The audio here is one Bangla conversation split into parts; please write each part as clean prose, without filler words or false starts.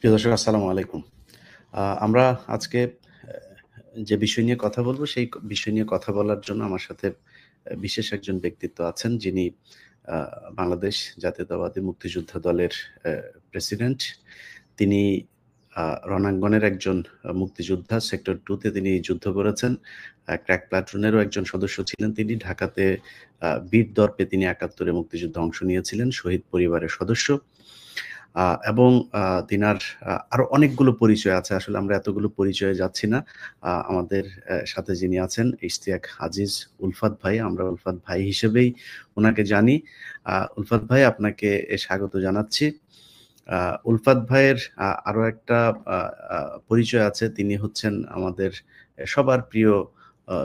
প্রিয় দর্শক আসসালামু আলাইকুম। আমরা আজকে যে বিষয় নিয়ে কথা বলব, সেই বিষয় নিয়ে কথা বলার জন্য আমার সাথে বিশেষ একজন ব্যক্তিত্ব আছেন, যিনি আ বাংলাদেশ জাতীয়তাবাদী মুক্তিযোদ্ধা দলের অ্যা প্রেসিডেন্ট। তিনি রণাঙ্গনের একজন মুক্তিযোদ্ধা। সেক্টর 2 তে তিনি যুদ্ধ করেছেন। ক্র্যাক প্লাটুনেরও একজন সদস্য ছিলেন তিনি। ঢাকাতে বীর দর্পে তিনি ৭১ এ মুক্তিযুদ্ধে অংশ নিয়েছিলেন, শহীদ পরিবারের সদস্য। এবং তিনার আরো অনেকগুলো পরিচয় আছে। আসলে আমরা এতগুলো পরিচয়ে যাচ্ছি না। আমাদের সাথে যিনি আছেন ইশতিয়াক আজিজ উলফাত ভাই। আমরা উলফাত ভাই হিসেবেই উনাকে জানি। উলফাত ভাই আপনাকে স্বাগত জানাচ্ছি। আ উলফাত ভাইয়ের আরো একটা আ আ পরিচয় আছে। তিনি হচ্ছেন আমাদের সবার প্রিয়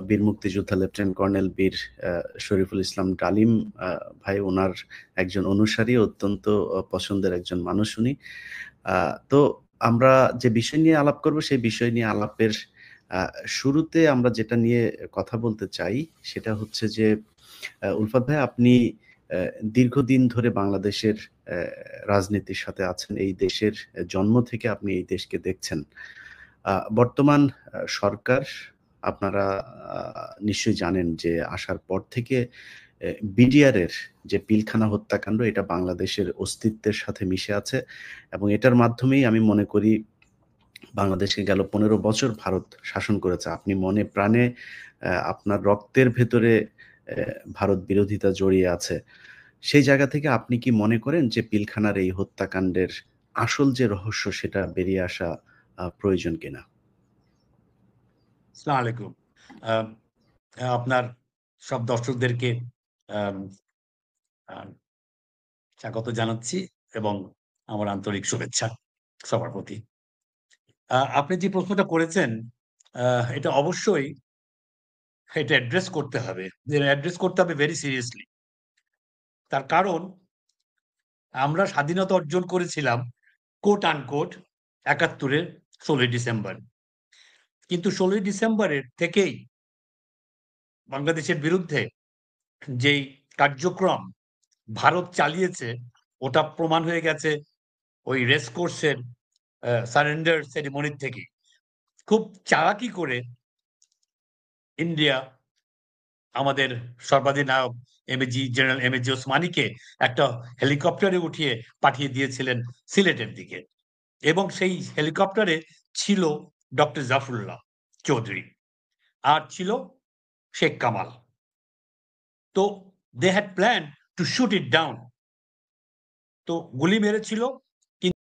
বীর মুক্তিযোদ্ধা লেফটেন্যান্ট কর্নেল বীর শরীফুল ইসলাম ডালিম আ ভাই। উনার একজন অনুসারী, অত্যন্ত পছন্দের একজন মানুষ উনি। আ তো আমরা যে বিষয় নিয়ে আলাপ করব, সেই বিষয় নিয়ে আলাপের আ শুরুতে আমরা যেটা নিয়ে কথা বলতে চাই, সেটা হচ্ছে যে উলফাত ভাই, আপনি দীর্ঘদিন ধরে বাংলাদেশের রাজনীতির সাথে আছেন। এই দেশের জন্ম থেকে আপনি এই দেশকে দেখছেন। বর্তমান সরকার, আপনারা আ নিশ্চয়ই জানেন যে আসার পর থেকে বিডিআরের যে পিলখানা হত্যাকাণ্ড, এটা বাংলাদেশের অস্তিত্বের সাথে মিশে আছে এবং এটার মাধ্যমেই আমি মনে করি বাংলাদেশকে গেল ১৫ বছর ভারত শাসন করেছে। আপনি মনে প্রাণে আপনার রক্তের ভেতরে ভারত বিরোধিতা জড়িয়ে আছে। সেই জায়গা থেকে আপনি কি মনে করেন যে পিলখানার এই হত্যাকাণ্ডের আসল যে রহস্য, সেটা বেরিয়ে আসা প্রয়োজন কিনা? আসসালামু আলাইকুম। আম আপনার সব দর্শকদেরকে আম আ স্বাগত জানাচ্ছি এবং আমার আন্তরিক শুভেচ্ছা সবার প্রতি। আপনি যে প্রশ্নটা করেছেন, আ এটা অবশ্যই এটা অ্যাড্রেস করতে হবে। অ্যাড্রেস করতে হবে ভেরি সিরিয়াসলি। তার কারণ আমরা স্বাধীনতা অর্জন করেছিলাম কোট আনকোট ৭১ এর ১৬ই ডিসেম্বর। কিন্তু ১৬ই ডিসেম্বরের থেকেই বাংলাদেশের বিরুদ্ধে যেই কার্যক্রম ভারত চালিয়েছে, ওটা প্রমাণ হয়ে গেছে ওই রেস কোর্সের সারেন্ডার সেরিমনির থেকেই। খুব চালাকি করে ইন্ডিয়া আমাদের সর্বাধিনায়ক জেনারেল এমএজি ওসমানীকে একটা হেলিকপ্টারে উঠিয়ে পাঠিয়ে দিয়েছিলেন সিলেটের দিকে এবং সেই হেলিকপ্টারে ছিল ডক্টর জাফরুল্লাহ চৌধুরী আর ছিল শেখ কামাল। তো they had plan to shoot it down. তো গুলি মেরেছিল